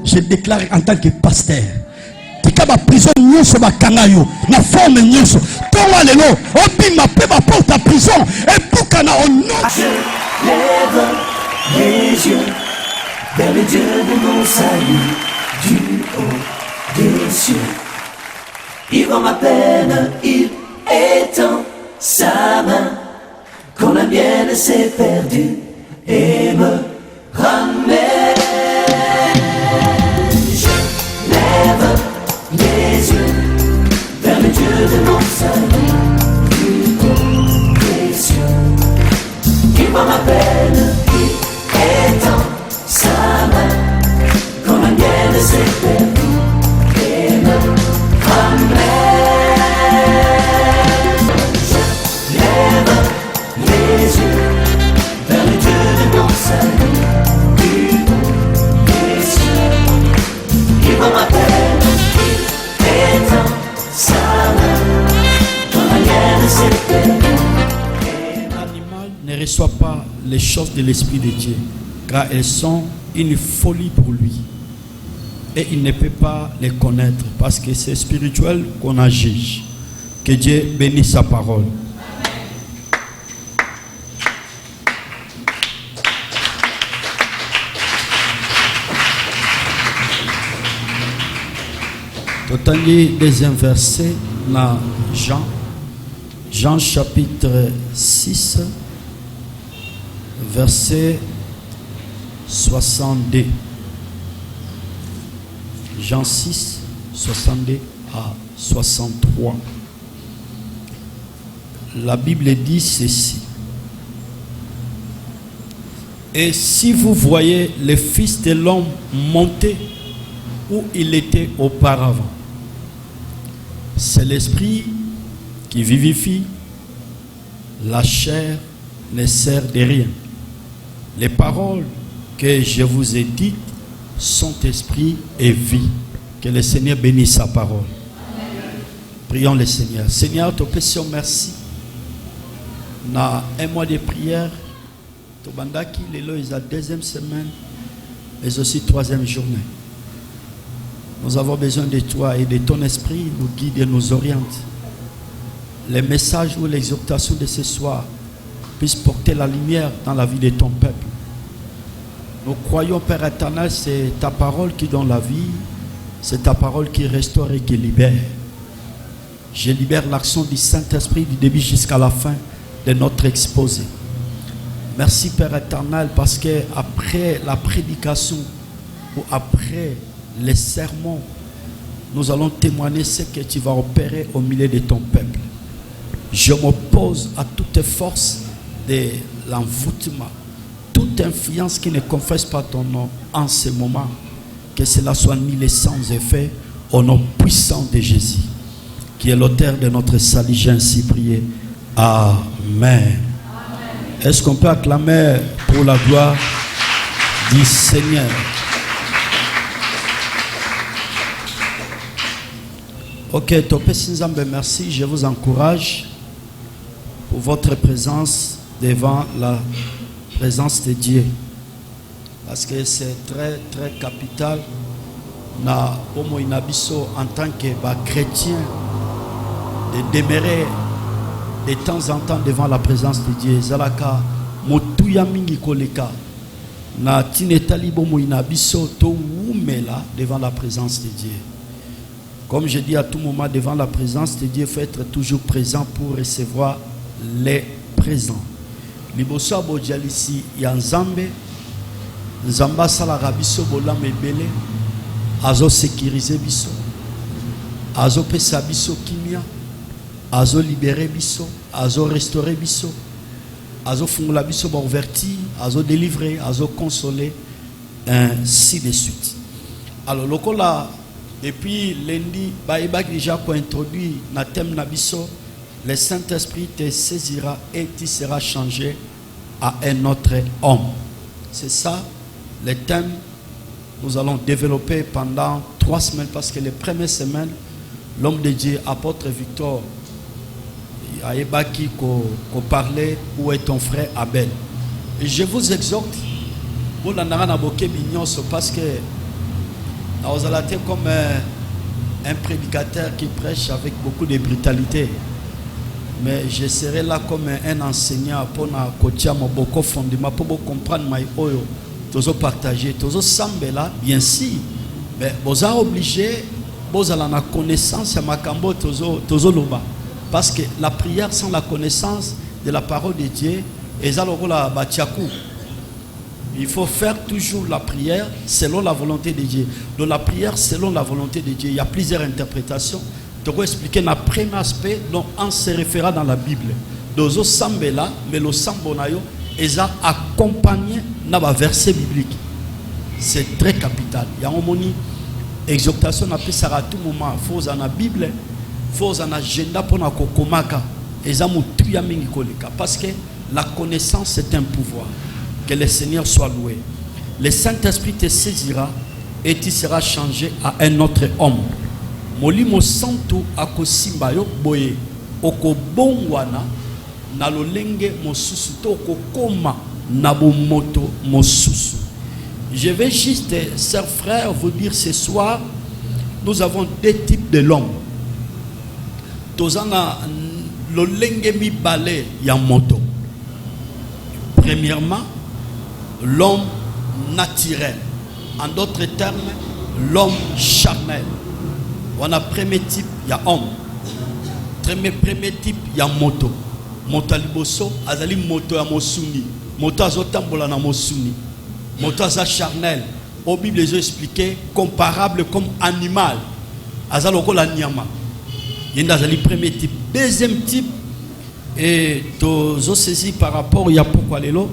Je déclare en tant que pasteur. Tika ba prison nyonso ba kangayo na forme nyonso. Tonga lelo obima pe ba porte à prison et bukana au nom. Je lève les yeux vers le Dieu de mon salut, du haut des cieux. Il voit ma peine, il étend sa main quand la mienne s'est perdue et me ramène. Je lève les yeux vers le Dieu de mon salut, du haut des cieux. Il voit ma peine, il étend sa main quand la mienne s'est perdue et me ramène. Je lève les yeux vers le Dieu de mon salut, du haut des cieux. Il voit ma peine, il étend sa main quand la mienne s'est perdue. L'animal ne reçoit pas les choses de l'Esprit de Dieu, car elles sont une folie pour lui. Et il ne peut pas les connaître, parce que c'est spirituel qu'on agit. Que Dieu bénisse sa parole. Totali deuxième verset dans Jean chapitre 6, verset 62. Jean 6, 62 à 63. La Bible dit ceci. Et si vous voyez le Fils de l'homme monter où il était auparavant, c'est l'Esprit qui vivifie, la chair ne sert de rien. Les paroles que je vous ai dites sont esprit et vie. Que le Seigneur bénisse sa parole. Amen. Prions le Seigneur. Seigneur, te pétions merci. Na un mois de prière, to bandaki lelo est la deuxième semaine, mais aussi troisième journée. Nous avons besoin de toi et de ton esprit nous guide et nous oriente. Les messages ou l'exhortation de ce soir puissent porter la lumière dans la vie de ton peuple. Nous croyons, Père éternel, c'est ta parole qui donne la vie, c'est ta parole qui restaure et qui libère. Je libère l'action du Saint-Esprit du début jusqu'à la fin de notre exposé. Merci, Père éternel, parce que après la prédication ou après les sermons, nous allons témoigner ce que tu vas opérer au milieu de ton peuple. Je m'oppose à toute force de l'envoûtement, toute influence qui ne confesse pas ton nom en ce moment, que cela soit nul et sans effet, au nom puissant de Jésus, qui est l'auteur de notre salut. J'ai ainsi prié. Amen. Est-ce qu'on peut acclamer pour la gloire du Seigneur? Ok, Topé Sinzambe, merci. Je vous encourage pour votre présence devant la présence de Dieu. Parce que c'est très, très capital. Na homo inabiso en tant que chrétien de demeurer de temps en temps devant la présence de Dieu. Zalaka motuya mingi koleka na tinetali bomo inabiso to wumela devant la présence de Dieu. Comme je dis à tout moment, devant la présence de Dieu, il faut être toujours présent pour recevoir les présents. Liboso abodjalisi ya Nzambe, Nzamba salaka biso bolama ebele, azo sécuriser biso, azo pesa biso kimia, azo libérer biso, azo restaurer biso, azo fungula biso ba ouverture, azo délivrer, azo consoler, ainsi de suite. Alors lokola depuis lundi, Baïbak déjà pour introduire na thème nabiso, le Saint-Esprit te saisira et tu seras changé à un autre homme. C'est ça le thème que nous allons développer pendant 3 semaines, parce que les premières semaines, l'homme de Dieu, apôtre Victor, Aïbaki qu'on parlait où est ton frère Abel. Et je vous exhorte, parce que Aozalate comme un prédicateur qui prêche avec beaucoup de brutalité. Mais je serai là comme un enseignant pour coacher mon beaucoup fondement pour comprendre my oyo. Tozo partager, tozo sambe là, bien sûr. Mais vous êtes obligé, vous avez la connaissance à makambo tozo loba. Parce que la prière sans la connaissance de la parole de Dieu, et ça la batiakou. Il faut faire toujours la prière selon la volonté de Dieu. Donc la prière selon la volonté de Dieu, il y a plusieurs interprétations. Je vais expliquer le premier aspect dont on se référera dans la Bible. Donc le sambe là, mais le sambonayo, ils ont accompagné dans le verset biblique. C'est très capital. Il y a une exhortation à tout moment. Il faut dans la Bible, il faut dans l'agenda pour la kokomaka. Ils ont parce que la connaissance c'est un pouvoir. Que le Seigneur soit loué. Le Saint-Esprit te saisira et tu seras changé à un autre homme. Molimo santo akosimba yo boye okobongwana na lolenge mosusu to okokoma na bomoto mosusu. Je vais juste, chers frères, vous dire ce soir, nous avons deux types de l'homme. Tozana lolenge mi balé ya moto. Premièrement, l'homme naturel. En d'autres termes, l'homme charnel. On a premier type, il y a homme. Premier type, il y a moto. Moto aliboso, azali moto ya mosuni. Moto azotambola na mosuni. Moto aza charnel. Au Bible, ils ont expliqué comparable comme animal. Azaloko la nyama. Il y a le premier type. Deuxième type, et tozo saisi par rapport à pourquoi l'élo,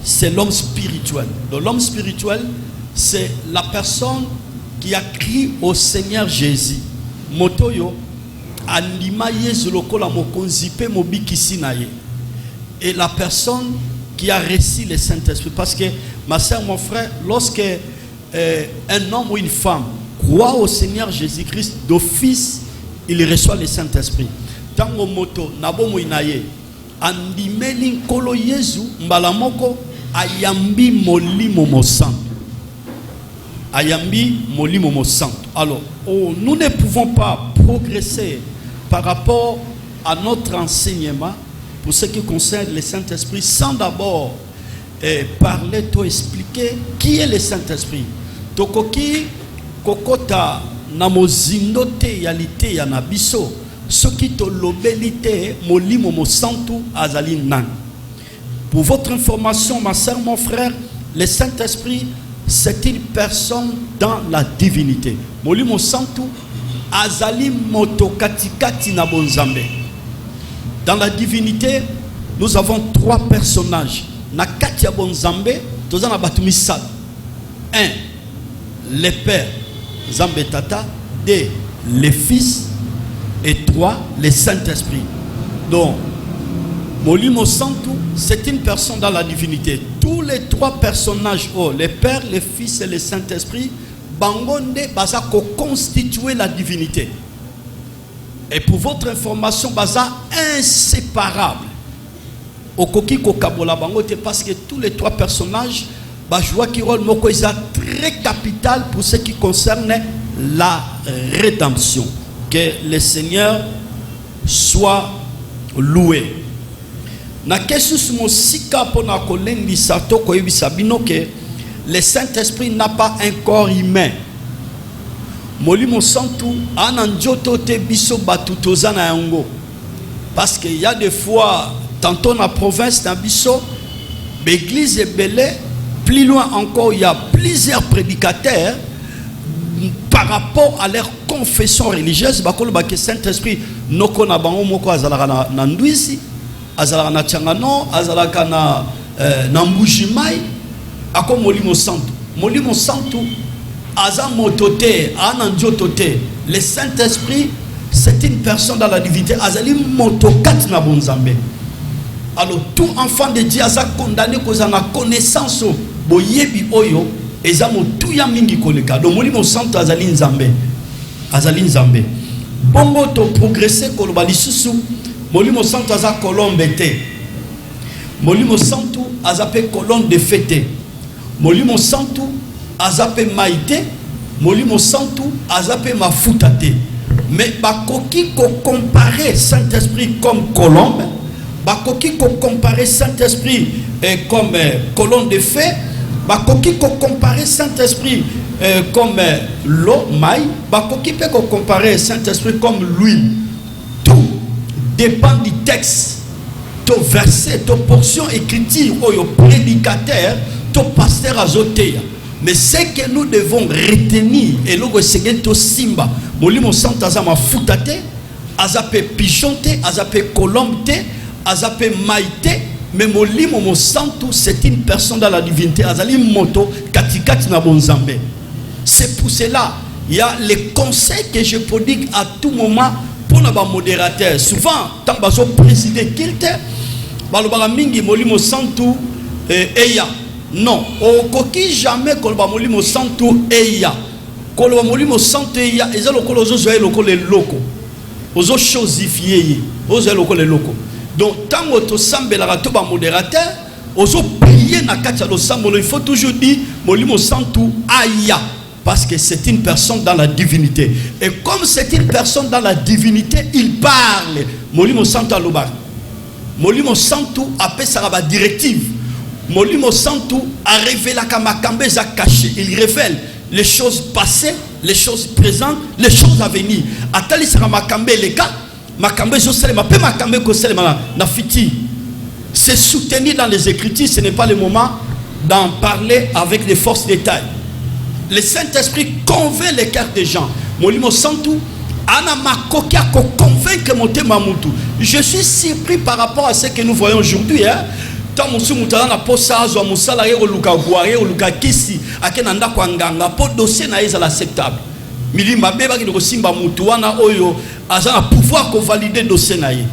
c'est l'homme spirituel. Donc l'homme spirituel, c'est la personne qui a crié au Seigneur Jésus. Motoyo anima yezu lokola mokonzipe mobikisi naye. Et la personne qui a reçu le Saint-Esprit, parce que ma soeur, mon frère, lorsque un homme ou une femme croit au Seigneur Jésus-Christ d'office, il reçoit le Saint-Esprit. Tango moto nabomo inaye andimeli nkolo Yesu mbalamoko ayambi molimo mosanto. Ayambi molimo mosanto. Alors, nous ne pouvons pas progresser par rapport à notre enseignement pour ce qui concerne le Saint-Esprit sans d'abord parler, expliquer qui est le Saint-Esprit. Tokoki kokota namozindo te yalité ya nabiso. Ce qui te l'obélité, molimo mo santu azali nan. Pour votre information, ma soeur, mon frère, le Saint-Esprit, c'est une personne dans la divinité. Molimo santu azali motokatikati na bonzambe. Dans la divinité, nous avons trois personnages. Na kati ya bonzambe, tozana batumisal. 1. Le Père, Zambé Tata. 2. Le Fils. Et 3, le Saint-Esprit. Donc, Molimo Santu, c'est une personne dans la divinité. Tous les trois personnages, le Père, le Fils et le Saint-Esprit, Bangonde baza ko constituer la divinité. Et pour votre information, baza inséparable. Okoki ko kabola bangote parce que tous les trois personnages, bajwa ki rôle moko isa très capital pour ce qui concerne la rédemption. Que le Seigneur soit loué. Na kesus mosika pona kolendi sato ko yebisabino que le Saint-Esprit n'a pas un corps humain. Molimo santu ananjoto te biso batutoza na yango. Parce qu'il y a des fois, tantôt dans la province dans biso, l'église est belle, plus loin encore, il y a plusieurs prédicateurs. Par rapport à leur confession religieuse, le Saint-Esprit noko na bango moko azalaka na ndwisi, azalaka na tiangano, azalaka na mbujimai, ako molimo santo. Molimo santo aza motote, ananjotote. Le Saint-Esprit, c'est une personne dans la divinité, azali motokat na bonzambe. Alors tout enfant de Dieu aza condamné cause na connaissance boyebi oyo. Ezamo tout ya mingi koleka. Donc molimo santo azali nzambe. Azali nzambe. Bongo to progresser koloba lisusu. Molimo santo aza kolombe te. Molimo santo azape colonne de fête. Molimo santo azape maïté. Molimo Santu azape mafutate. Mais bakoki ko comparer Saint-Esprit comme colombe, bakoki ko comparer Saint-Esprit comme colonne de feu, bakoki ko comparer Saint-Esprit comme l'eau, maï, bakoki peut ko comparer Saint-Esprit comme l'huile. Tout dépend du texte, ton verset, ton portion écriture, au prédicateur, ton pasteur azotea. Mais ce que nous devons retenir, et nous devons simba, molimo santa azama futate, azape pichonte, azape colombe, azape maïte, mais molimo santo, c'est une personne dans la divinité, azali moto, katikati na bonzambe. C'est pour cela, il y a les conseils que je prodigue à tout moment pour nos modérateurs. Souvent, tant que je préside kilte, balobara mingi molimo santo eya. Non, au coquille jamais kolba molimo santo eya. Kolba molimo santo eya, ezalo kolo zo zoé loko les locaux. Ozo chosifié, ozo loko les locaux. Donc tant auto sambela to ba modérateur, ozo prier na katia lo sambolo, il faut toujours dire molimo santo aya parce que c'est une personne dans la divinité. Et comme c'est une personne dans la divinité, il parle. Molimo santo aloba. Molimo santo appelle ça la directive. Molimo Santo a révélé la Kamakambe a caché. Il révèle les choses passées, les choses présentes, les choses à venir. Atali sera Makambe les cas, Makambe Josele, ma pe Makambe Kosele na fiti. C'est soutenu dans les Écritures, ce n'est pas le moment d'en parler avec les forces détails. Le Saint-Esprit convainc les cœurs des gens. Molimo Santo ana makokia ko convaincre mon temamutu. Je suis surpris par rapport à ce que nous voyons aujourd'hui, hein. Tant musu mutala na posa azwa musala ye oluka guare oluka kisi akenanda kwa nganga po dossier na ezala acceptable milima beba ki simba mutu wana oyo azana pouvoir ko valider dossier na ye.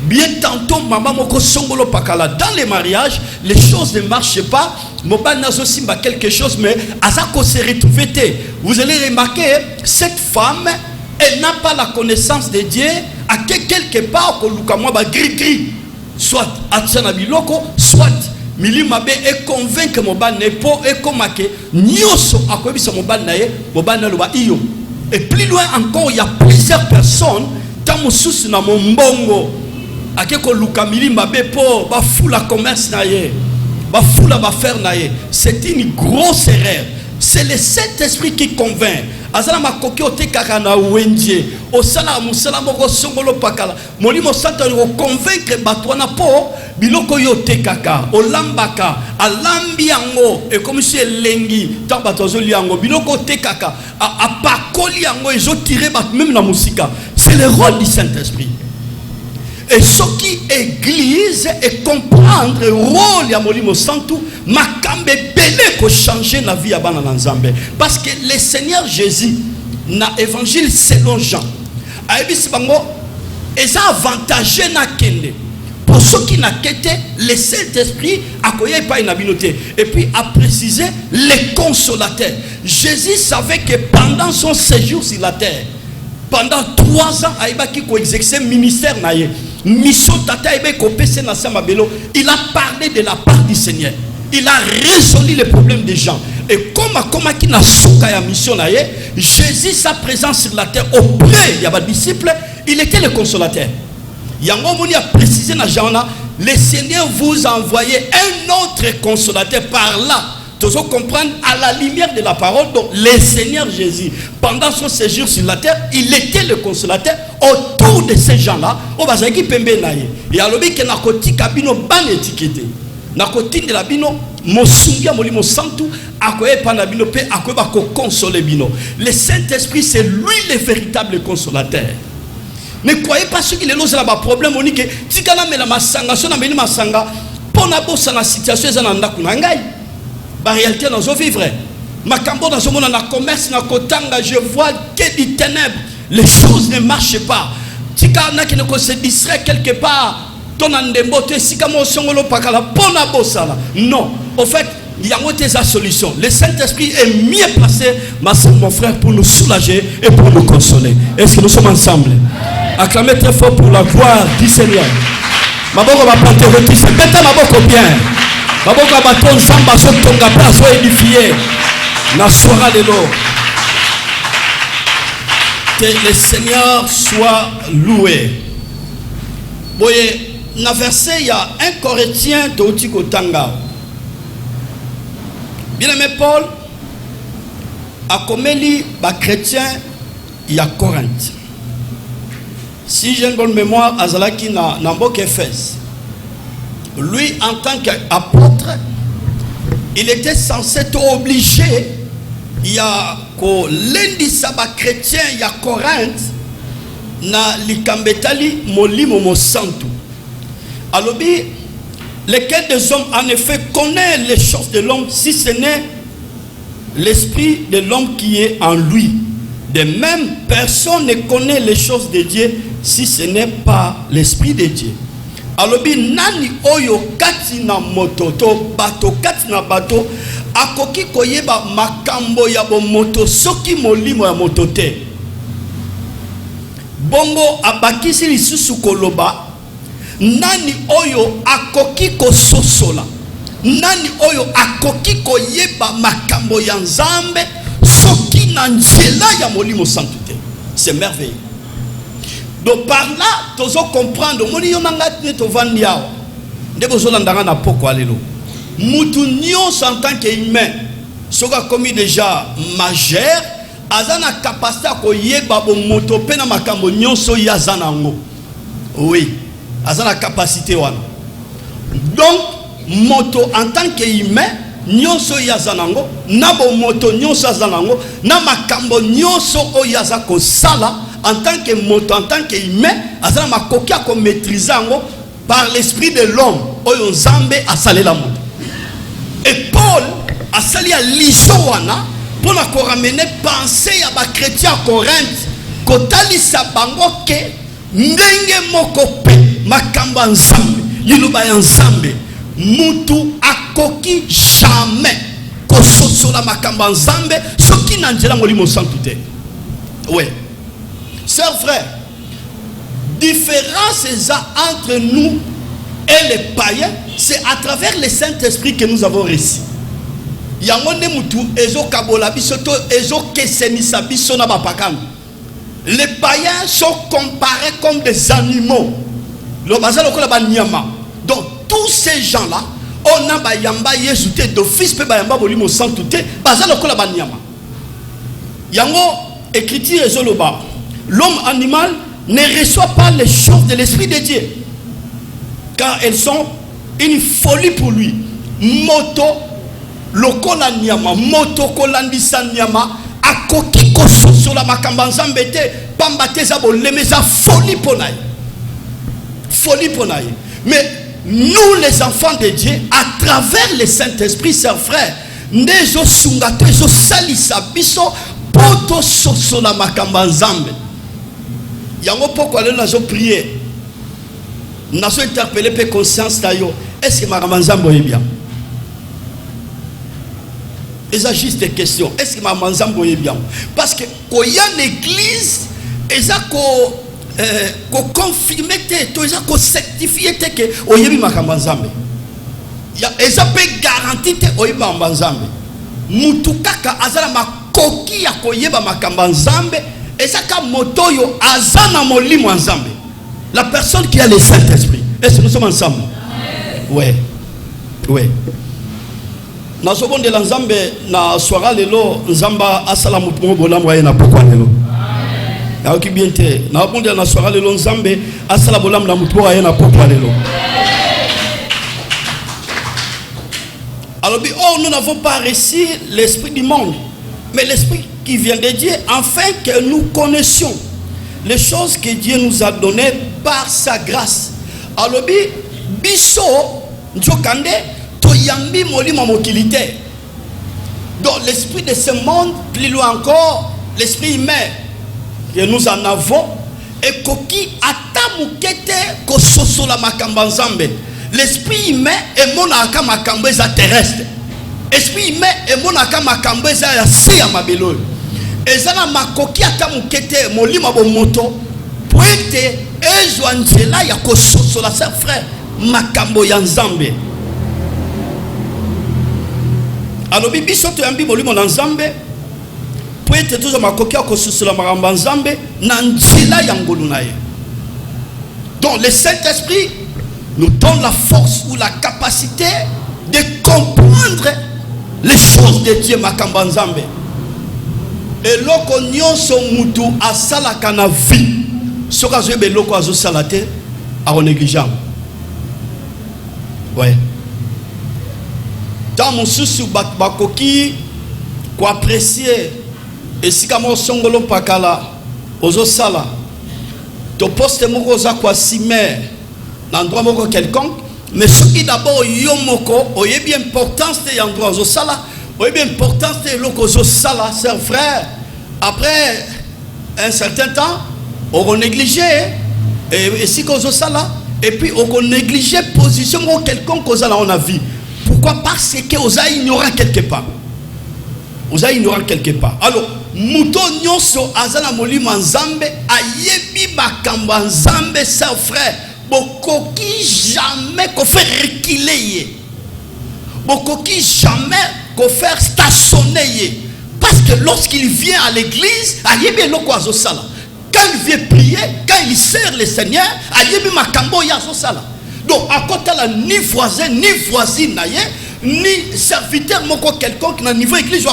Bien tantôt maman moko songolo pakala dans les mariages les choses ne marchent pas mobile nazo simba quelque chose mais azako se retrouver. Vous allez remarquer cette femme elle n'a pas la connaissance de Dieu à quelque part ko luka moi ba gris gris. Soit Atsana Biloko, soit Milimabe est convaincu que Moban n'est pas et comme que Nyoso a connu son Moban nae, Moban na iyo. Et plus loin encore, il y a plusieurs personnes, Tamoussous na Mombongo, à quelque Luka Milimabe pour ba fou la commerce nae, ba fou la ba faire nae. C'est une grosse erreur. C'est le Saint-Esprit qui convainc. Azala makoki ote kaka na wenje osala musala moko songolo pakala molimo santo ko convaincre batwana po biloko yo te kaka olambaka alambi yango et comme si elengi tant batozo liango biloko te kaka a pakoli yango ezo tirer bat même na musika. C'est le rôle du Saint-Esprit. Et ce qui église et comprendre le rôle ya molimo santo makambe belé ko changer la vie à bana nzambe parce que le Seigneur Jésus na évangile selon Jean a ebisi bango eza avantagé na kende pour ceux qui n'a quitté le Saint-Esprit a koye pa na binoté et puis a précisé les consolateurs. Jésus savait que pendant son séjour sur la terre pendant 3 ans a ebaki ko exercer ministère na ye mission tata ebe ko pese na sama belo il a parlé de la part du Seigneur. Il a résolu les problèmes des gens. Et comme qui n'a souka ya mission na ye, Jésus sa présence sur la terre auprès il y a des disciples, il était le consolateur. Yango moni a précisé na Jean le Seigneur vous a envoyé un autre consolateur par là. Tous comprendre à la lumière de la parole. Donc le Seigneur Jésus pendant son séjour sur la terre il était le consolateur autour de ces gens-là. O bazaki pembe na ye. Ya lobi ke na kotika bino ban étiqueté. Na kotinde la bino mosungia molimo santu akoye pana bino pe akoye ba ko consoler bino. Le Saint-Esprit c'est lui le véritable consolateur. Ne croyez pas ce qu'il est là ba problème on dit que tikana mela masanga so na meni masanga pona bossa na situation za na ndaku na ngai. Ba réalité dans zo vivre. Makambo dans ce monde na commerce na kotanga je vois que des ténèbres. Les choses ne marchent pas. Tikana qui ne se distrait quelque part. Non, en fait, il y a une solution. Le Saint-Esprit est mieux placé, mon frère, pour nous soulager et pour nous consoler. Est-ce que nous sommes ensemble? Acclamez très fort pour la gloire du Seigneur. Maboko va porter votre fils. Mettez Maboko bien. Maboko va ton samba sur ton gapa, soit édifié. Na soira de l'eau. Que le Seigneur soit loué. Voyez, dans le verset, il y a un Corinthien de Otikotanga. Bien-aimé Paul, a comméli les chrétiens, il y a Corinthe. Si j'ai une bonne mémoire, Azalaki na Mbok Éphèse. Lui, en tant qu'apôtre, il était censé être obligé. Il y a lundi sabbat chrétien, il y a Corinthe, na likambetali molimo mo santo. Alors, lequel des hommes en effet connaît les choses de l'homme si ce n'est l'esprit de l'homme qui est en lui. De même, personne ne connaît les choses de Dieu si ce n'est pas l'esprit de Dieu. Alors, nani oyo kati na moto to bato kati na bato akoki koyeba makambo ya bo moto soki molimo ya moto te. Bongo abakisi lisusu koloba nani oyo akoki kososola, nani oyo akoki koyeba makambo ya Nzambe soki na nzela ya molimo santo te. C'est merveilleux. Donc par là, tu dois comprendre, moni yo nanga te vandi yao. Ndebo zolandanga na poko alelo. Mutu nyonso en tant qu'humain, soka commis déjà majeur, azana capacité ko yeba bo moto pe na makambo nyonso ya zanango. Oui, azana capacité wana. Donc moto en tant qu'humain, nyonso ya zanango, na bo moto nyonso zanango, na makambo nyonso o yaza ko sala. En tant que moto, en tant qu'humain, azana makoki a maîtriser par l'esprit de l'homme. Oyo Nzambe a salé la moto. Et Paul a sali à l'Isowana pour la ramener penser à ba chrétien à Corinthe. Kotali sa bango ke ndenge moko pe makamba Nzambe, liloba ya Nzambe. Mutu akoki jamais kososola makamba Nzambe soki na nzela molimo santo te. Ouais. Sœurs, frères, différence entre nous et les païens, c'est à travers le Saint-Esprit que nous avons réussi. Les païens sont comparés comme des animaux. Donc tous ces gens-là, on a bayamba yesute d'office pe bayamba bolimo santuté, bazalo kola banyama. Yango écriture ezoloba. L'homme animal ne reçoit pas les choses de l'Esprit de Dieu, car elles sont une folie pour lui. Moto lokola nyama, moto kolandisa nyama, akoki kososo la makamba Nzambe te, pambate za boleme za folie ponaye. Folie ponaye. Mais nous les enfants de Dieu, à travers le Saint-Esprit, chers frères, nezo sungato ezo salisa biso poto soso la makamba Nzambe. Yango pourquoi nous avons prié, nous avons interpellé per conscience tayo. Est-ce que makamba Nzambe est bien? Et ça juste des questions. Est-ce que makamba Nzambe est bien? Parce que quand il y a l'église, et ça qu'on confirme te, et ça qu'on certifie te que oyebi makamba Nzambe. Et ça peut garantir te oyebi makamba Nzambe. Mutu kaka azala makoki ya koyeba makamba Nzambe. Et ça comme motoyo azana molimo Nzambe. La personne qui a le Saint-Esprit. Est-ce que nous sommes ensemble? Ouais. Ouais. Na seconde de Nzambe na soira lelo Nzamba asala mutu mo bolamwa ye na pokwa lelo. Ya oki bien te. Na seconde na soira lelo Nzambe asala bolamwa mutu mo ye na pokwa lelo. Alors nous n'avons pas reçu l'esprit du monde, mais l'esprit qui vient de Dieu, afin que nous connaissions les choses que Dieu nous a données par sa grâce. Alors, biso, njokande, toyambi molimo mokilité. Donc, l'esprit de ce monde, plus loin encore, l'esprit humain que nous en avons, et koki atamukete kososo la makamba Nzambe. L'esprit humain est mon akamakamba terrestre. L'esprit humain est mon akamakamba ya si ya mabelo. Ezana makoki atamukete molima bo moto pour être ezwanzela ya kososo la sa frère makambo ya Nzambe. Alors biso to yambi molimo na Nzambe peut-être tout ma coquille que sur la marambanzambe nanjila yangolunaye. Donc le Saint-Esprit nous donne la force ou la capacité de comprendre les choses de Dieu makambanzambe. Et loko nyonso mutu asala kana vie. Soka zobe loko azo salate a négligeant. Ouais. Dans mon souci bakoki ko apprécier et si kamo songolo pakala ozo sala to poste moko za kwa simer dans endroit moko quelconque mais ce qui d'abord yomoko oyebi importance de endroit ozo sala oyebi importance de loko ozo sala c'est frère après un certain temps on négligé et si ozo sala et puis on négligé position moko quelconque ozo on a vie. Pourquoi? Parce que vous avez ignoré quelque part. Vous avez ignoré quelque part. Alors, Mouton Nyonso Azana Molimo Nzambe Ayebi Bakamba Nzambe, ses frères, Bokoki jamais qu'on fait reculer. Bokoki jamais qu'on fait stationner. Parce que lorsqu'il vient à l'église, Ayebi Loko Azosala. Quand il vient prier, quand il sert le Seigneur, Ayebi Makambo Yazosala. Donc, à côté là, ni voisin, ni voisine, ni serviteur, quelconque, na niveau église,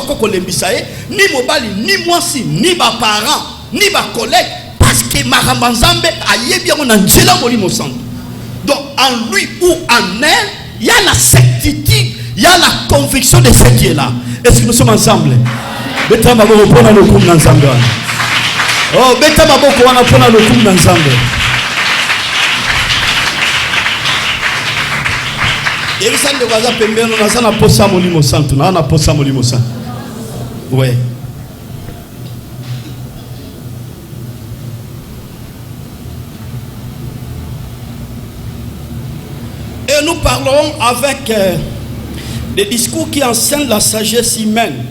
ni mobali, ni moi si, ni ma parents, ni ma collègue, parce que Marambanzambe a bien on a Angela Molimo Santo. Donc, en lui ou en elle, il y a la certitude, il y a la conviction de ce Dieu-là. Est-ce que nous sommes ensemble? Beta maboko pona le kum nanzambe. Oh, beta maboko wana pona le kum nanzambe. Et nous parlons avec des discours qui enseignent la sagesse humaine,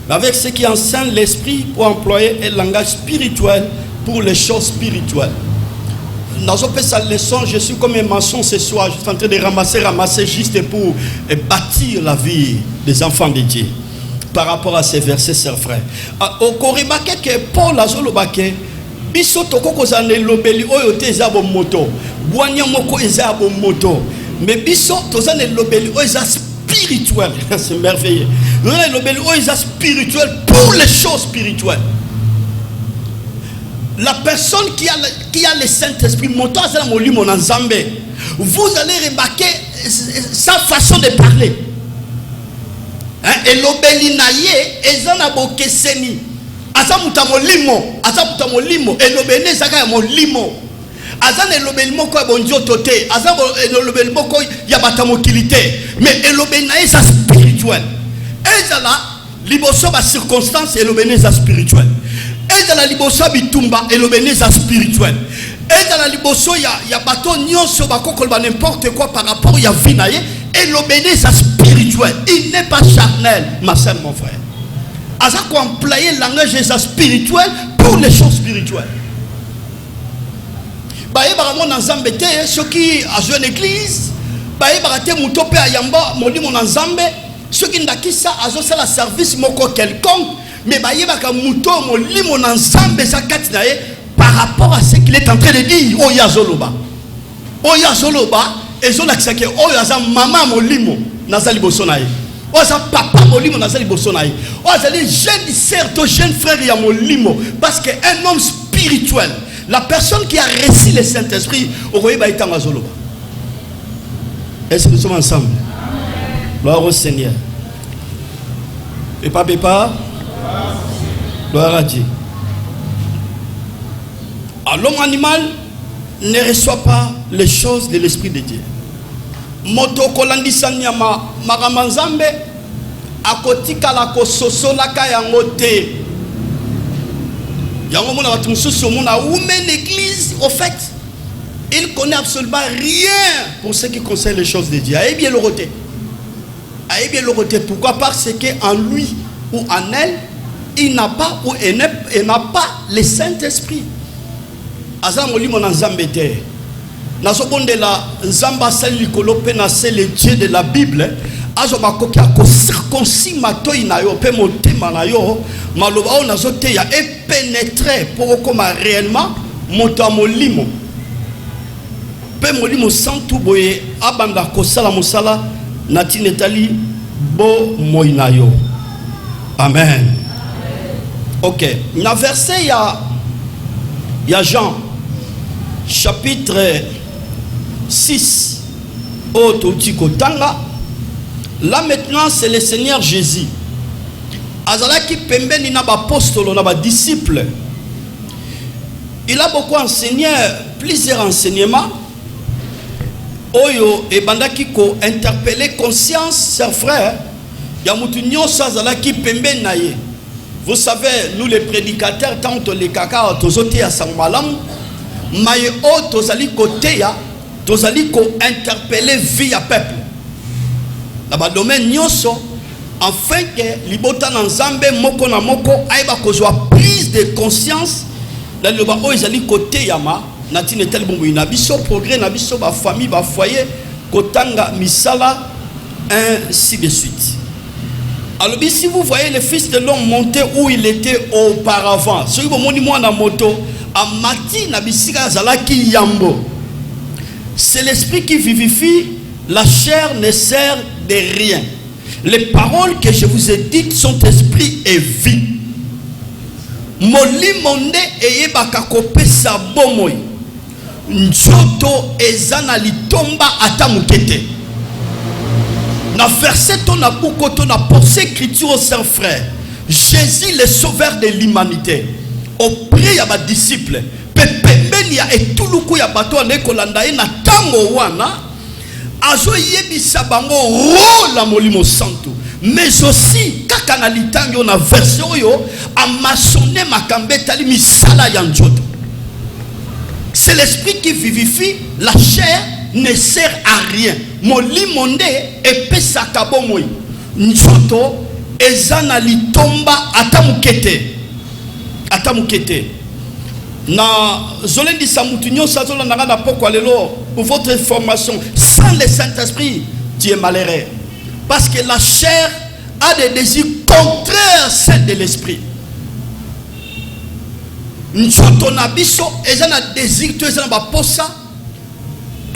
avec ce qui enseigne l'esprit pour employer un langage spirituel pour les choses spirituelles. Dans sa leçon, je suis comme un maçon ce soir, je suis en train de ramasser juste pour bâtir la vie des enfants de Dieu. Par rapport à ces versets, chers frères. Au Koribake que Paul a zolobake, biso toko kozane lobeli oyote ezabo moto, boanya moko ezabo moto, mais biso tozane lobeli oyo spirituel, c'est merveilleux. Tozane lobeli oyo spirituel pour les choses spirituelles. La personne qui a le Saint-Esprit, vous allez remarquer sa façon de parler. Et l'obéli naye, ezana bokeseni. Azamuta molimo, et l'obéli zaka molimo. Azana l'obéli moko bonjo tote, azana l'obéli moko yabata mokilité. Mais l'obéli naye ça spirituel. Ezala liboso ba circonstance et l'obéli ça spirituel. Et dans la liboso bitumba et l'obéneza spirituel. Et dans la liboso ya bato nyonso bakokolba n'importe quoi par rapport à vinaye et l'obéneza spirituel. Il n'est pas charnel, ma sœur, mon frère. Asa ko employer le langage spirituel pour les choses spirituelles. Baye baramo na Nzambe te ceux qui a joué l'église, baye barate mutope ayamba molimo na Nzambe, ceux qui ndakisa azo sala service moko quelconque. Mais par rapport à ce qu'il est en train de dire, Oya Zoloba, et Zolakisake, Oya Maman Molimo, Nazali Bosonaï, Oya Papa Molimo, Nazali Bosonaï, Oya les jeunes certes, jeunes frères ya Molimo, parce qu'un homme spirituel, la personne qui a reçu le Saint-Esprit, Oya Baïtanga Zoloba. Est-ce que nous sommes ensemble? Gloire au Seigneur. Et pas Pépa. Gloire à Dieu. L'homme animal ne reçoit pas les choses de l'Esprit de Dieu. Moto kolandisa nyama maramanzambe akotika la kososo la kayangote. Yango mona batu mususu mona oumen l'église au fait il connaît absolument rien pour ce qui concerne les choses de Dieu. Aïe bien le roté. Pourquoi? Parce qu'en lui ou en elle il n'a pas ou elle n'a pas le Saint-Esprit. Azamoli mon Nzambete. Nasobonde la Nzamba sali kolope na c'est le Dieu de la Bible. azoba kokia ko circoncis matoi na yo pe motema na yo maloba o nazote ya et pénétrer pour comme réellement moto molimo pe molimo sans tout boye abanda ko sala mosala na tinetali bo moina yo. Amen. OK, na verset ya Jean chapitre 6 Ototiko-tanga. Là maintenant c'est le Seigneur Jésus. Azalaki pembeni na ba apostolo na ba disciples. Il a beaucoup enseigné, plusieurs enseignements. Oyo e bandaki ko interpeller conscience, chers frères. Ya mutu nyonso azalaki pembeni na ye. Vous savez, nous les prédicateurs, tant les kaka tozote ya sangmalam, maye o tozali kote ya tozali ko interpeller vie ya peuple. Na ba domaine nyonso afin que libota na nzambe moko na moko aiba kozwa prise de conscience na loba o ezali kote ya ma na tinetel bongo na biso progrès na biso ba famille ba foyer kotanga misala ainsi de suite. Alors si vous voyez le fils de l'homme monter où il était auparavant, ce qui moni moi na moto a mati na bisika zalaki yambo. C'est l'esprit qui vivifie, la chair ne sert de rien. Les paroles que je vous ai dites sont esprit et vie. Moli monde eye bakakope sa bomoy. Njoto ezana litomba atamukete. Na verset ton a beaucoup ton a pensé écriture au Saint frère. Jésus le sauveur de l'humanité. Auprès ya ba disciples. Pepembeni ya etuluku ya bato na kolanda na tango wana. Azo yebisa bango rôle la molimo santo. Mais aussi kaka na litango na verset oyo amasonné makambe tali misala ya njoto. C'est l'esprit qui vivifie, la chair ne sert à rien. Molimonde epesa kabomoi. Njoto ezana litomba atamukete. Atamukete. Na zolendi samutunyo sazola na poko lelo pour votre information, sans le Saint-Esprit, tu es malheureux. Parce que la chair a des désirs contraires à celles de l'esprit. Njoto na biso ezana désir to ezana ba posa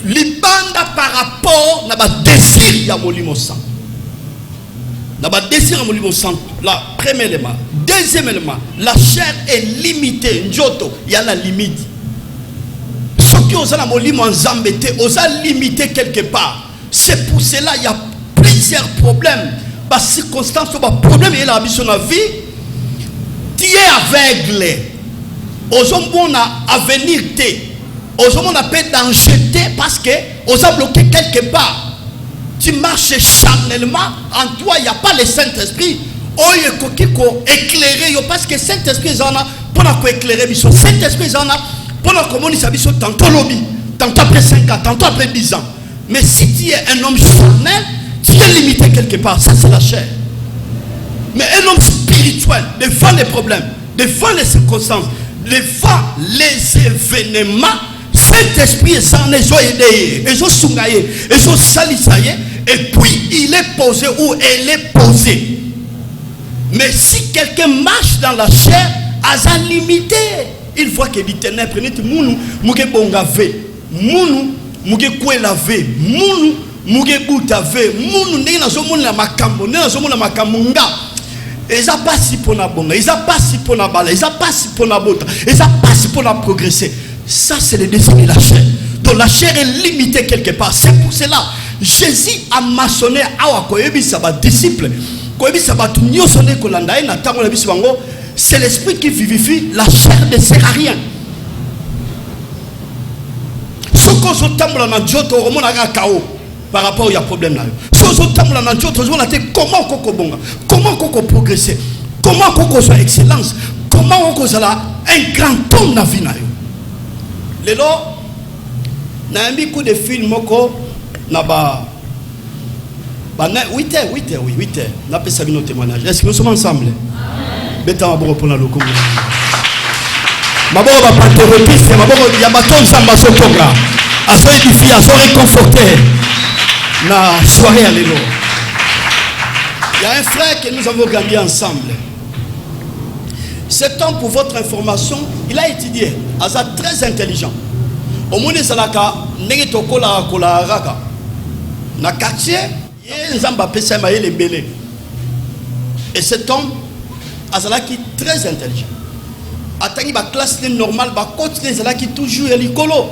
libanda par rapport na ba désir ya molimo sang. Na ba désir ya molimo sang. La premier élément. Deuxième élément, la chair est limitée. Njoto, il y a la limite. Ce qui osa na molimo nzambe te osa limité quelque part. C'est pour cela il y a plusieurs problèmes. Par circonstances, par problème et la mission de vie, tu es aveugle. Aujourd'hui, on a avenir te. Aujourd'hui, on a peur danger parce que on a bloqué quelque part. Tu marches charnellement, en toi, il n'y a pas le Saint-Esprit. Oh, il faut éclairer, parce que Saint-Esprit, il y en a pour éclairer. Saint-Esprit, il y en a pour communiquer tantôt lobby, tantôt après 5 ans, tantôt après 10 ans. Mais si tu es un homme charnel, tu es limité quelque part. Ça, c'est la chair. Mais un homme spirituel, devant les problèmes, devant les circonstances, devant les événements, cet esprit est en aidé, et puis il est posé où elle est posée. Mais si quelqu'un marche dans la chair, à sa limité, il voit que les ténèbres, mounou, mouké bongave, mounou, mouké kouelave, mounou, mouké boutave, mounou, n'est dans un monde la makambo, n'est dans un monde la makamunda. Ils n'ont pas si pour la bonne, ils n'ont pas si pour la balle, ils n'ont pas si pour la botte, ils n'ont pas si pour la progresser. Ça, c'est le désir de la chair. Donc la chair est limitée quelque part. C'est pour cela Jésus a maçonné à Koyebi Saba disciple. Koyebi Saba tout nyo sonné kolanda na tango na biso bango. C'est l'esprit qui vivifie, la chair ne sert à rien. Ce qu'on se tambola na djoto romona ga kao par rapport au problème là. Ce qu'on se tambola na djoto on a dit comment koko bonga, comment koko progresser, comment koko soit excellence, comment koko sala un grand homme na vie na yo. Lelo na un coup de film moko na ba 8 heures na pesa bino témoignage. Est-ce que nous sommes ensemble? Beta maboko pona lokumu maboko ba patriotisme maboko ya baton samba sokonga aso édifier aso réconforter na soirée à lelo y a un frère que nous avons grandi ensemble. Cet homme, pour votre information, il a étudié. Il est très intelligent. Au monde de Salaka, n'est tokola kola raka. Na quartier, il y a un pesa maïle belé. Et cet homme, il est très intelligent. Attends, il va classe normale, il va continuer, il est toujours à l'écolo.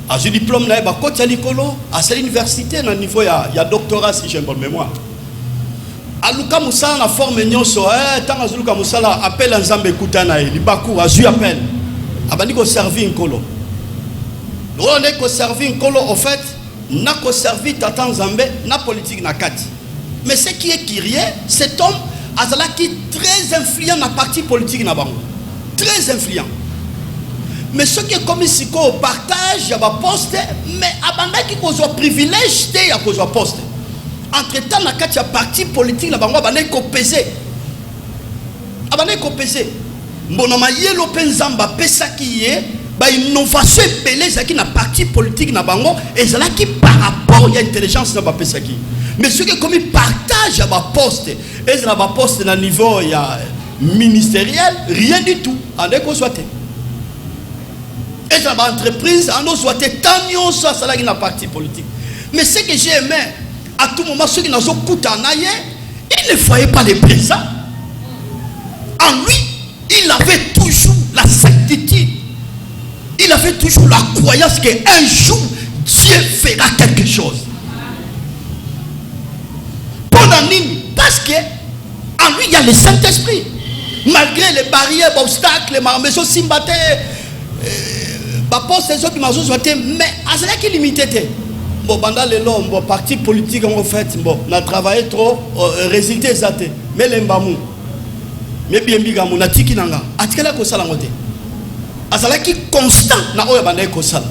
À ce diplôme, il va continuer à l'écolo. À cette université, à niveau, il y a doctorat, si j'ai une bonne mémoire. Aluka Moussala na forme nyonso tant aluka Moussala appelle Nzambe kutana li bakou azu appelle abandi ko servir nkolo on est ko servir nkolo en fait n'a ko servir tata Nzambe na politique na kati mais ce qui est curieux cet homme azala qui très influent na parti politique na bango très influent mais ce qui est comme ici ko partage ya ba poste mais abanda ki ko zo privilège te ya ko zo poste. Entre-temps, il y a un parti politique, il y a un pesé. Il y a un pesé. Il y a un innovation qui est parti politique et qui par rapport à l'intelligence mais ce qui est comme partage à un poste et un poste à niveau ministériel, rien du tout. Et une entreprise, tant soit qui parti politique. Mais ce que j'ai aimé, à tout moment, ceux qui n'ont pas il ne voyait pas les présents. En lui, il avait toujours la certitude. Il avait toujours la croyance qu'un jour, Dieu fera quelque chose. Parce que en lui, il y a le Saint-Esprit. Malgré les barrières, les obstacles, les maisons simbaté, mais à cela qui limité. Bon, pendant les longs, bon, parti politique en fait, bon, on a travaillé trop, résultat exact. Mais l'embamou, mais bien bigamou, na tiki nanga, atikala ko sala ngote. Asala qui constant na oya banda ko sala.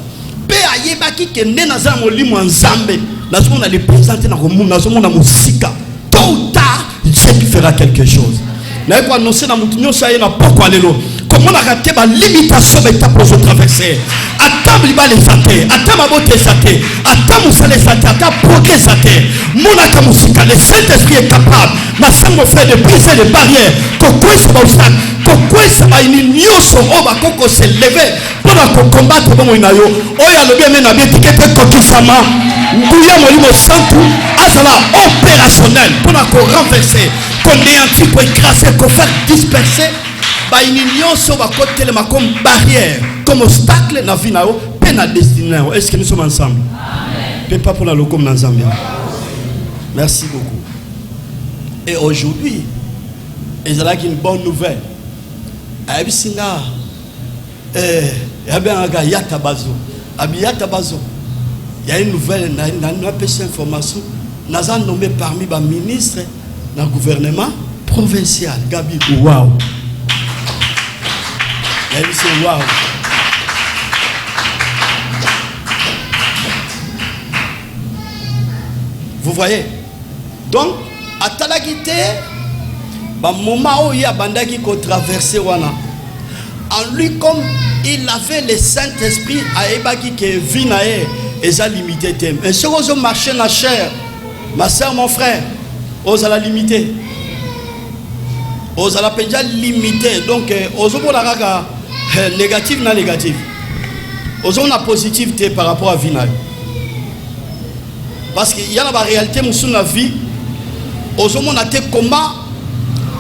Pe ayeba ki kende na za molimo nzambe, na zo na le présenter na komu, na zo na musika. Tôt ou tard, Dieu qui fera quelque chose. Na ko annoncer na mutunyo sa yena pourquoi lelo. Comment on a raté ma limitation d'étape pour se traverser. Attends, il va les athées. Attends, ma beauté athée. Attends, mon salaire athée. Attends, progrès athée. Mon akamusika, le Saint-Esprit est capable. Ma soeur, mon frère, de briser les barrières. Pourquoi ça va obstacle? Pourquoi ça va une union sur Oba Koko s'est levé pour combattre mon inayo. Oya le bien mena bien ticket kokisama. Bouya molimo santu. Azala opérationnel pour renverser, qu'on néantit, pour écraser, qu'on faire disperser. Une union sur ma côté comme barrière, comme obstacle dans la vie, dans la destinée. Est-ce que nous sommes ensemble? Amen. Pas pour la locom dans Zambia. Merci beaucoup. Et aujourd'hui, il y a une bonne nouvelle. Il y a une nouvelle, une information. Nous avons nommé parmi les ministres dans le gouvernement provincial. Gabi, waouh! C'est waouh. Vous voyez? Donc, à Talagite, moment où il y a bandaki qui traversé wana. En lui, comme il avait le Saint-Esprit à Ebaki qui vit naé, et ça limité. Mais si vous marchez la chair, ma soeur, mon frère, vous allez limiter. Vous allez déjà limiter. Donc, vous allez négatif na négatif. Aux on a positivité par rapport à vie. Parce qu'il y a la réalité dans la vie. Aux on a été comment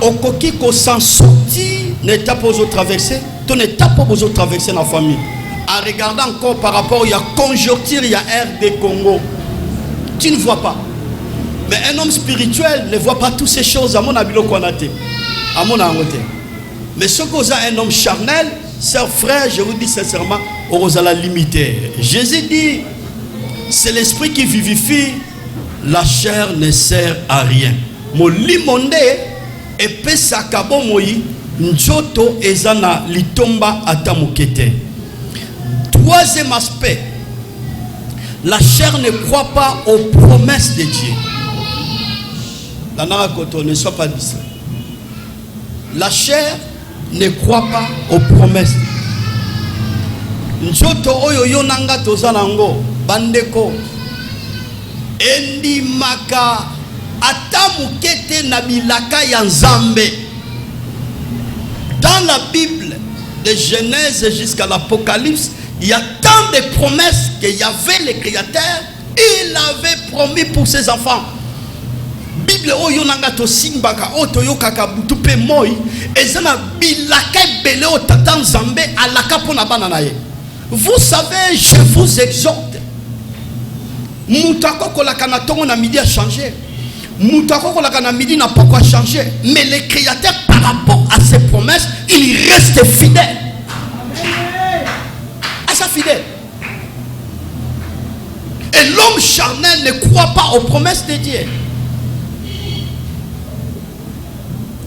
au coquille qu'on s'en sortit n'étape aux autres traversées, ton étape aux autres traversées dans la famille. En regardant encore par rapport, il y a conjoncture, il y a RD Congo. Tu ne vois pas. Mais un homme spirituel ne voit pas toutes ces choses à mon abilo qu'on a été. À mon amoté. Mais ce qu'on a un homme charnel, sœurs, frères, je vous dis sincèrement, on va la limiter. Jésus dit, c'est l'esprit qui vivifie, la chair ne sert à rien. Mon limonde et pesakabo moi, njoto ezana litomba atamukete. Troisième aspect, la chair ne croit pas aux promesses de Dieu. La narakoto ne soit pas distrait. La chair ne croit pas aux promesses. Njoto oyo yonanga tozanango bandeko endi maka Atamukete nabilaka ya nzambe. Dans la Bible, de Genèse jusqu'à l'Apocalypse, il y a tant de promesses qu'il y avait le Créateur. Il avait promis pour ses enfants. Bible oyo nanga to simbaka otoyo kakabutu pe moi ezana bilaka bele o tata nzambe alaka pona bana naye. Vous savez, je vous exhorte. Moutako kolaka na tongo na midi a changé. Moutako kolaka na midi n'a pas quoi changer. Mais le Créateur par rapport à ses promesses, il reste fidèle. À sa fidèle. Et l'homme charnel ne croit pas aux promesses de Dieu.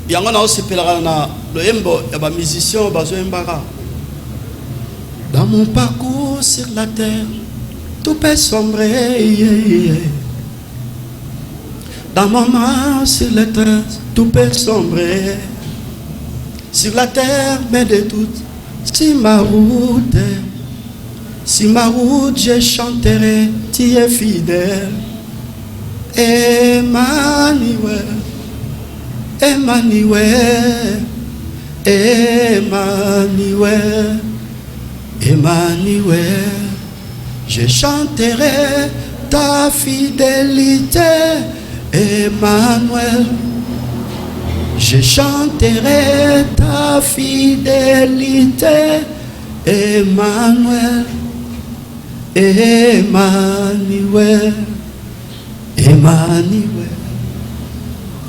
Il y a un aussi le embo, il y a un musicien, dans mon parcours sur la terre, tout peut sombrer. Dans mon main sur la terre, tout peut sombrer. Sur la terre, mais de toutes, si ma route je chanterai, tu es fidèle. Emmanuel. Emmanuel, Emmanuel, Emmanuel, je chanterai ta fidélité, Emmanuel, je chanterai ta fidélité, Emmanuel, Emmanuel, Emmanuel.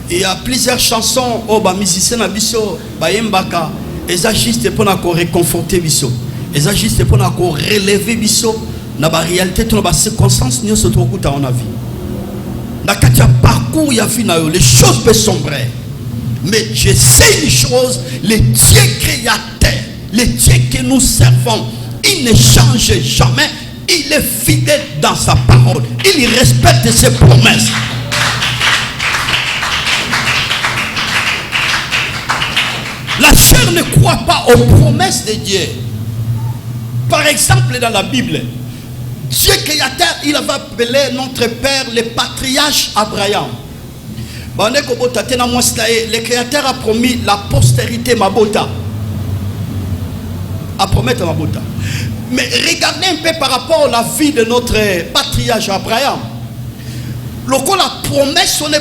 Il y a plusieurs chansons au bas musicien na biso ba yembaka eza juste pour na ko réconforter biso eza juste pour na ko relever biso na ba réalité to na ba circonstances nous se trouve dans la vie na katia parcours ya vie na yo les choses peuvent sombrer mais je sais une chose, le Dieu créateur, le Dieu que nous servons, il ne change jamais, il est fidèle dans sa parole, il respecte ses promesses. La chair ne croit pas aux promesses de Dieu. Par exemple, dans la Bible, Dieu créateur, il avait appelé notre père le patriarche Abraham. Le créateur a promis la postérité Mabota. A promettre Mabota. Mais regardez un peu par rapport à la vie de notre patriarche Abraham. Lorsque la promesse on est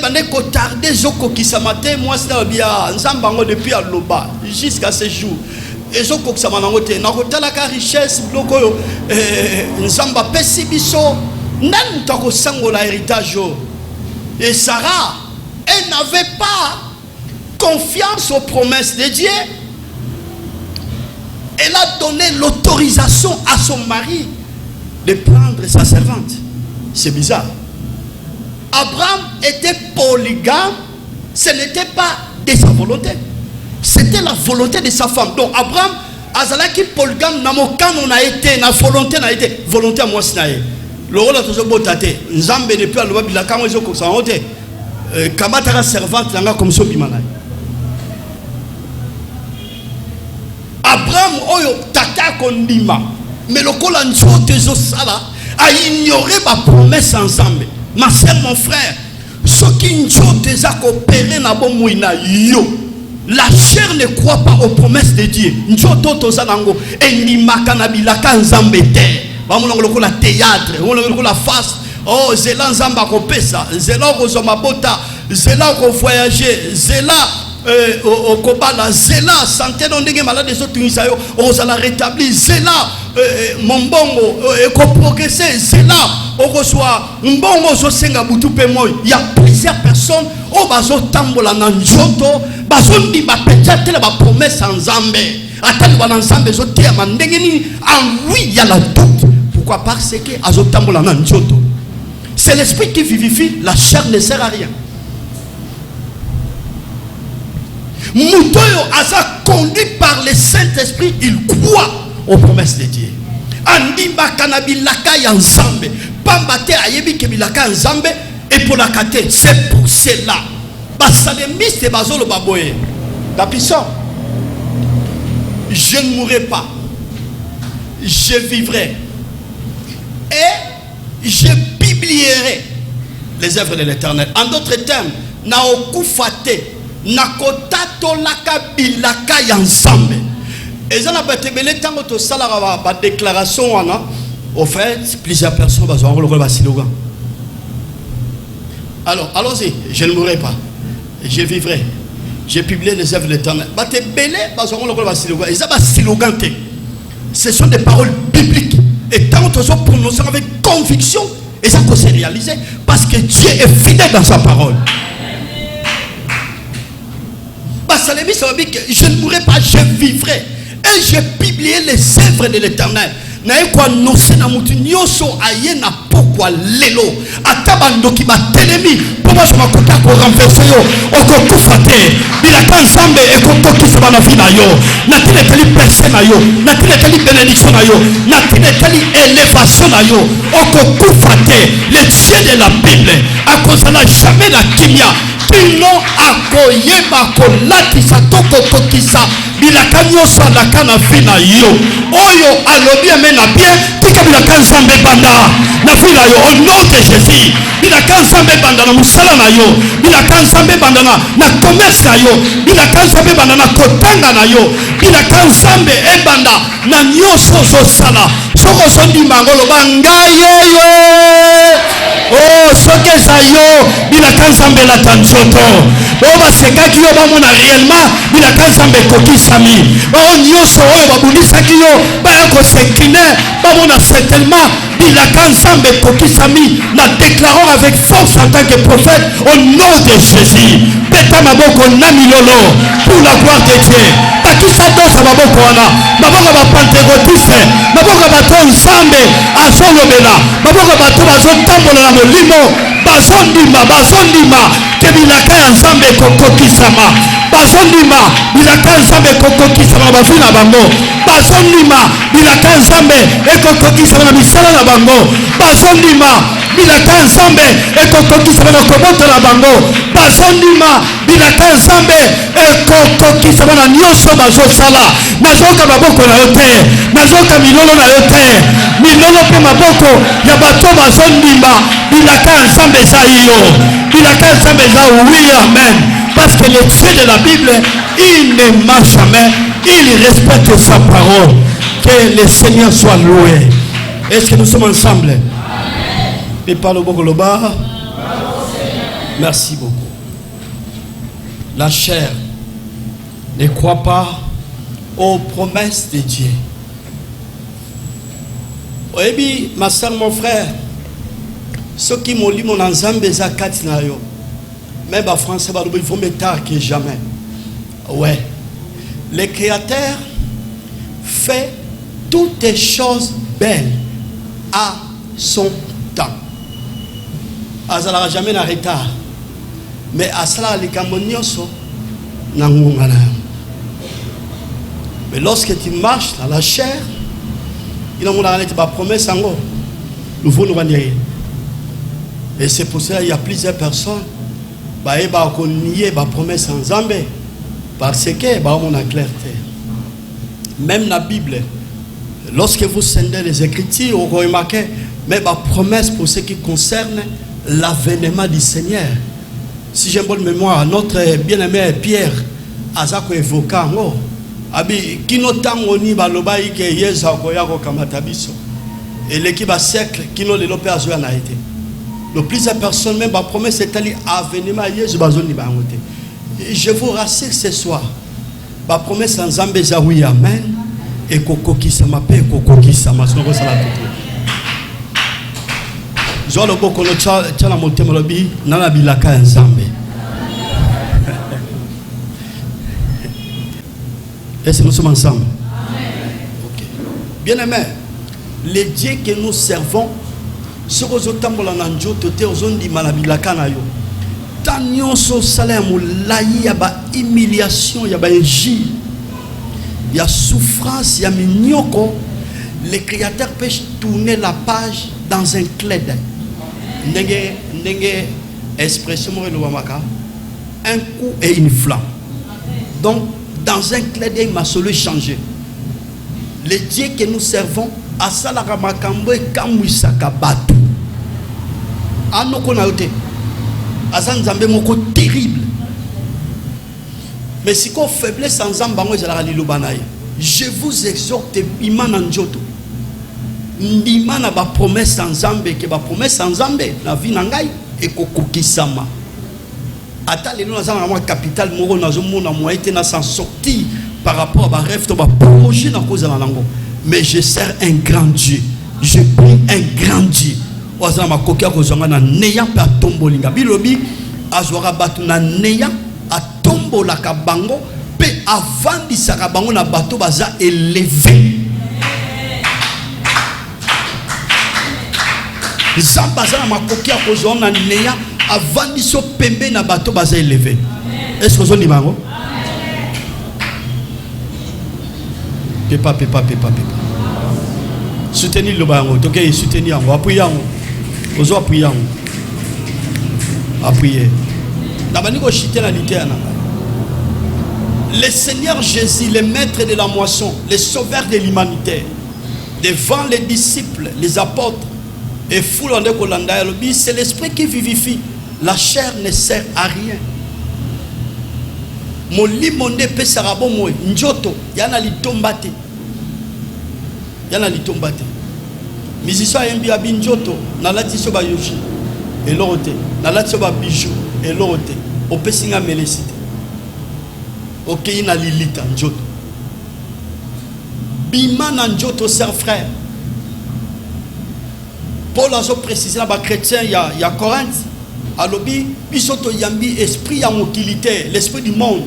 tardé qui ce matin moi c'est bien nzambango depuis à Loba jusqu'à ce jour et zoko qui samanango te na kotala ka richesse bloko yo nzamba pesi biso nan toko sangola héritage et Sarah elle n'avait pas confiance aux promesses de Dieu. Elle a donné l'autorisation à son mari de prendre sa servante. C'est bizarre. Abraham était polygame, ce n'était pas de sa volonté, c'était la volonté de sa femme. Donc Abraham azalaki polygame namokan on a été na volonté na été volonté à moi sinae. Le rôle de botate nzambe ne peut aloba bilaka mo ezoko sa hote kamata la servante nanga comme so bimana. Abraham oyo tata kondima mais le kola nzote zo sala a ignoré ma promesse ensemble. Ma soeur, mon frère, ce qui nous a coopéré na bomouina yo, la chair ne croit pas aux promesses de Dieu. Nous toto zanango et ni makanabila kanzambete. Vamos le la théâtre, on le la face. Oh, zela nzamba ko pesa, zela ko zomabota, zela ko voyager, zela au Kobala, zela santé non ndenge malade des autres isayo, on s'ala rétablir, zela mon bongo ko progresser, zela on reçoit mbongo so senga butu pe moy. Il y a plusieurs personnes au bazo tambola na njoto, bazo ndi ba peut-être la promesse en Zambé. Atali ba nzambe zo te mandenge ni en lui il y a la doute. Pourquoi? Parce que azo tambola na njoto. C'est l'esprit qui vivifie, la chair ne sert à rien. Moutoyo asa conduit par le Saint-Esprit, il croit aux promesses de Dieu. Andimba kanabilaka ya nzambe, pambate ayebi kebilaka nzambe et pour la kate. C'est pour cela. Basalemiste et bazolo baboye. Tapissant. Je ne mourrai pas. Je vivrai. Et je publierai les œuvres de l'Éternel. En d'autres termes, na okufate na kotato laka bilaka ya nzambe. Ezana batebele tango to sala ba déclaration wana. Au fait, plusieurs personnes vont avoir le slogan. Alors, allons-y, je ne mourrai pas. Je vivrai. J'ai publié les œuvres de l'Éternel. Ce sont des paroles bibliques. Et tant que nous prononcons avec conviction, et ça peut se réaliser, parce que Dieu est fidèle dans sa parole. Je ne mourrai pas, je vivrai. Et j'ai publié les œuvres de l'Éternel. Nae kwa nose na mutu nyoso aye na pokwa lelo ataba ndoki batelemi poma so makota ko renverser yo okokufa te bila kanzambe ekokokisa bana fina yo na tine tali percée na yo na tine tali bénédiction na yo na tine tali élévation na yo okokufa te. Le Dieu de la Bible akozala jamais na kimia kino akoyeba kolatisa tokokokisa bilaka nyonso alaka na vi na yo oyo alobi amena bien tika bilaka nzambe banda na vi na yo au nom de Jésus. Bilaka nzambe banda na mosala na yo, bilaka nzambe banda na commerce na yo, bilaka nzambe banda na kotanga na yo, bilaka nzambe ebanda na nyonso ozosala soko ozondima ngo loba ngai yo. Oh, soki eza yo bilaka nzambe elata nzoto oyo basekaki yo bamona réellement bilaka nzambe ekokisami oyo nyonso oyo babundisaki yo baya kosekrine bamona certainement bilaka nzambe ekokisami. Na déclarons avec force en tant que prophète au nom de Jésus. Peta maboko na milolo pour la gloire de Dieu. Takisa dosa maboko wana maboko ba pentecôtiste maboko bato nzambe azolobela maboko bato bazotambola na molimo bazondima ke bilaka ya nzambe ekokokisama bazondima bilaka ya nzambe ekokokisama na bavi na bango bazondima bilaka ya nzambe ekokokisama na misala na bango bazondima bilaka ya nzambe ekokokisama na kobota na bango bazondima bilaka ya nzambe ekokokisama na nyonso bazosala. Nazoka maboko na yo te, nazoka milolo na yo te, milolo pe maboko ya bato bazondima bilaka ya nzambe eza yo, bilaka ya nzambe eza oui amen. Parce que le Dieu de la Bible, il ne ment jamais, il respecte sa parole. Que le Seigneur soit loué. Est-ce que nous sommes ensemble? Amen. Et par le Bogoloba. Merci beaucoup. La chair ne croit pas aux promesses de Dieu. Oyebi, ma soeur, mon frère, ceux qui m'ont lu mon ensemble zakati na yo. Mais les Français ils vont me tard que jamais. Ouais. Le Créateur fait toutes les choses belles à son temps. Azala jamais en retard. Mais asala likamonioso na ngungana. Mais lorsque tu marches dans la chair, il y a une promesse en haut. Nous voulons nous rendre. Et c'est pour ça qu'il y a plusieurs personnes qui ont nié la promesse en Zambé. Parce que on a clarté. Même la Bible, lorsque vous scindez les Écritures, vous remarquez même la promesse pour ce qui concerne l'avènement du Seigneur. Si j'ai une bonne mémoire, notre bien-aimé Pierre Azako évoquant abi kino tango ni baloba ike yeza koya ko kamata biso et l'équipe à siècle kino le lopé azo na été le plusieurs personnes même ba promesse est allé avènement yezu bazoni ba ngote. Je vous rassure ce soir ba promesse en Nzambe za oui amen et kokoki sama pe kokoki sama songo sala tout zo lo boko no tchala motema lobi na bilaka Nzambe. Est-ce que nous sommes ensemble? Okay. Bien aimé, les dieux que nous servons, ce que nous il y a humiliation, il y a injure, il y a souffrance, il y a mignoko. Le Créateur peut tourner la page dans un clin d'œil. Expression un coup et une flamme. Donc, dans un clin d'œil, il m'a solo changé. Le Dieu que nous servons, à Salakamakambo et Kamwisaka Batu. Anokonaote. Azan Nzambe moko terrible. Mais si qu'on faiblesse sans Nzambe, je vous exhorte, Imana Njoto. Ndimana ba promesse sans Nzambe, que ba promesse sans Nzambe, la vie nangai, et kokokisama. Ata les noms dans la capitale, moro na zomona moyen na s'en sortir par rapport à rêve de ma projet dans cause de la langue. Mais je sers un grand Dieu. Je prie un grand Dieu. Oza ma kokia kozanga na neya pa tombolinga. Bilobi azwara batu na neya a tombola ka bango pe avant di saka bango na bato baza élevé. Zambaza na ma kokia kozanga na neya avant di so pembe na bato baza élevé. Est-ce que vous avez bango? Pépa. Soutenir le bango. Donc, soutenir. Appuyez. Vous appuyez. Appuyez. Le Seigneur Jésus, le maître de la moisson, le sauveur de l'humanité, devant les disciples, les apôtres, et foule en Kolanda, c'est l'esprit qui vivifie. La chair ne sert à rien. Molimonde pe sarabo moy njoto yana litombate misisa yembi abi njoto na lati so ba yoshi elorote na lati so ba bijou elorote opesinga melecite okei na lilita njoto bima na njoto ser frère Paul a précisé la ba chrétien ya Corinthe alobi bisoto yambi esprit ya mokilité, l'esprit du monde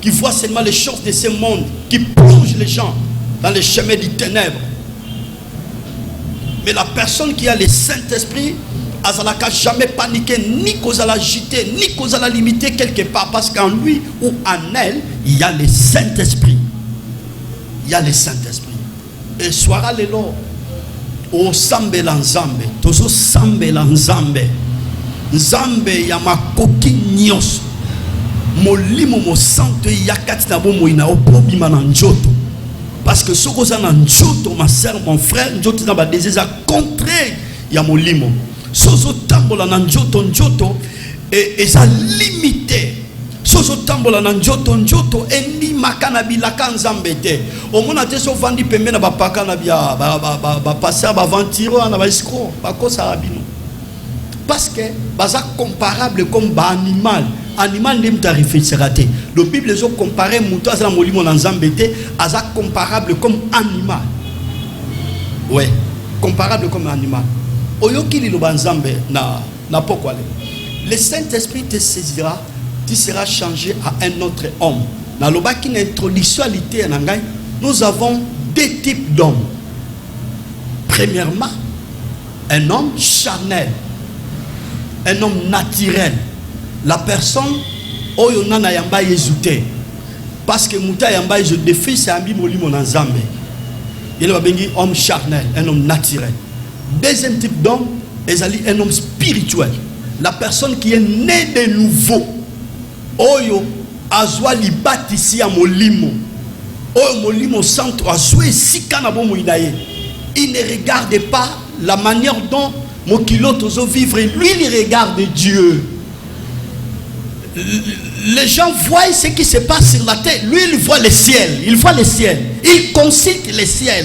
qui voit seulement les choses de ce monde, qui plonge les gens dans les chemins du ténèbres. Mais la personne qui a le Saint-Esprit, elle n'a jamais paniqué, ni qu'on la agiter, ni qu'on la limiter quelque part, parce qu'en lui ou en elle, il y a le Saint-Esprit. Il y a le Saint-Esprit. Et soira le lo, o sambe l'ensemble, tozo sambe l'ensemble. Nzambe ya makoki nyos molimo mo santo yakati na bo moina obobima na njoto parce que soko za na njoto ma sœur mon frère njoto na ba désir contraire ya molimo sozo tambola na njoto et ça limité sozo tambola na njoto endi makana bilaka nzambe te omona te so vandi pembe na ba paka na bia ba passer ba ventiro na ba escroc ba kosa rabino. Parce que c'est comparable comme animal. Animal n'est pas raté. La Bible est comparé mouton à molimo nzambete, c'est comparable comme animal. Ouais, comparable comme animal. Oyoki li lo banzambe na pourquoi le Saint-Esprit te saisira, tu seras changé à un autre homme. Dans le baki introduction à l'ité nous avons deux types d'hommes. Premièrement, un homme charnel. Un homme naturel. La personne oyo nana yamba yezute parce que muta yamba je défie c'est ambi molimo na nzambe. Il va bengi homme charnel, un homme naturel. Deuxième type d'homme, ezali un homme spirituel. La personne qui est née de nouveau. Oyo azwa libatisi ya molimo. Oyo molimo centre azwe sikana bo moidaye. Il ne regarde pas la manière dont mon kilote oso vivre, lui il regarde Dieu. Les gens voient ce qui se passe sur la terre, lui il voit le ciel, il il consulte le ciel.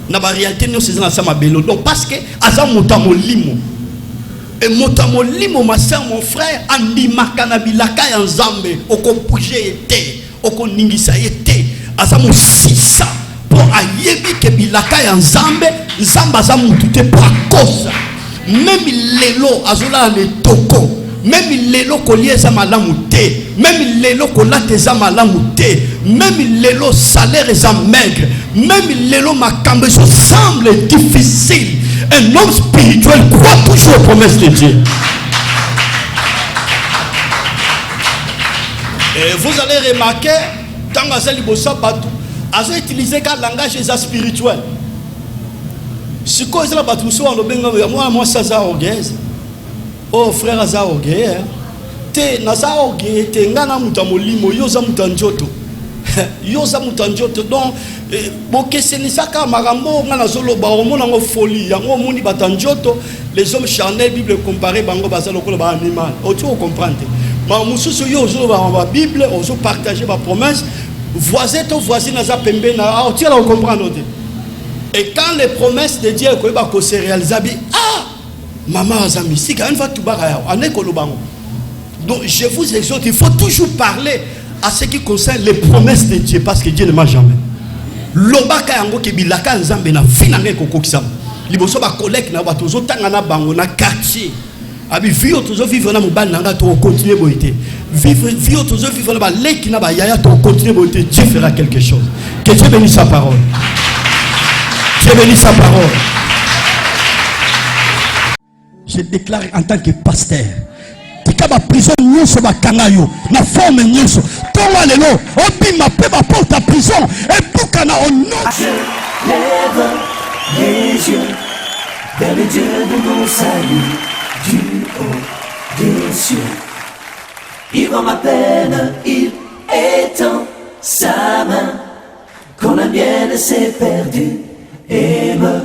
Na ba réalité nous c'est dans sama belo donc parce que aza motamo limo et motamo limo ma sœur mon frère andi makana bilaka ya nzambe okompuje ete okoningisa ete aza mo sisa pour ayebi ke bilaka ya nzambe aza mutu te pa kosa. Même lelo azola le toko, même lelo kolie za malamu te, même lelo kolate za malamu te, même lelo salaire za maigre, même lelo makambe semble difficile. Un homme spirituel croit toujours aux promesses de Dieu. Et vous allez remarquer dans Azali Bossa Batou, Azo utilisé qu'un langage spirituel. Si quoi est la batousso en l'obénga moi ça za orgueil. Oh frère za orgueil. Te naza orgueil te ngana mutamolimo yoza mutanjoto. yoza mutanjoto donc bokesenisaka makambo nga nazoloba omona ngo folie yango moni batanjoto les hommes charnels bible comparé bango baza lokola ba animal otu comprendre ma mususu yo ozoloba ba bible ozo partager ba promesse voisin to voisine aza pembe na otu la comprendre ote et quand les promesses de Dieu ko se réaliser ah maman azami sika une fois tu baka ya anekolo bango. Donc je vous exhorte, il faut toujours parler à ce qui concerne les promesses de Dieu parce que Dieu ne ment jamais. Lobaka yango ke bilaka nzambe na vie na ngeko kokisa. Liboso ba collègue na bato zo tanga na bango na quartier. Abi vie otozo vivre na mobali na nga to continuer boité. Vie otozo vivre na ba leki na ba yaya to continuer boité. Dieu fera quelque chose. Que Dieu bénisse sa parole. Dieu bénisse sa parole. Je déclare en tant que pasteur tika ba prison nyonso ba kangayo na forme nyonso tonga lelo obima pe ba porte à prison et buka na ono. Je lève les yeux vers le Dieu de mon salut du haut des cieux. Il voit ma peine, il étend sa main quand la mienne s'est perdue et me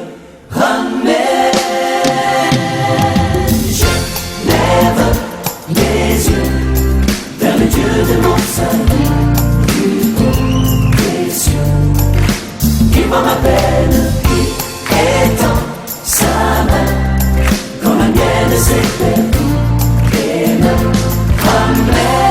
ramène. Les yeux vers le Dieu de mon salut du haut des cieux. Il voit ma peine, il étend sa main quand la mienne s'est perdue et me ramène.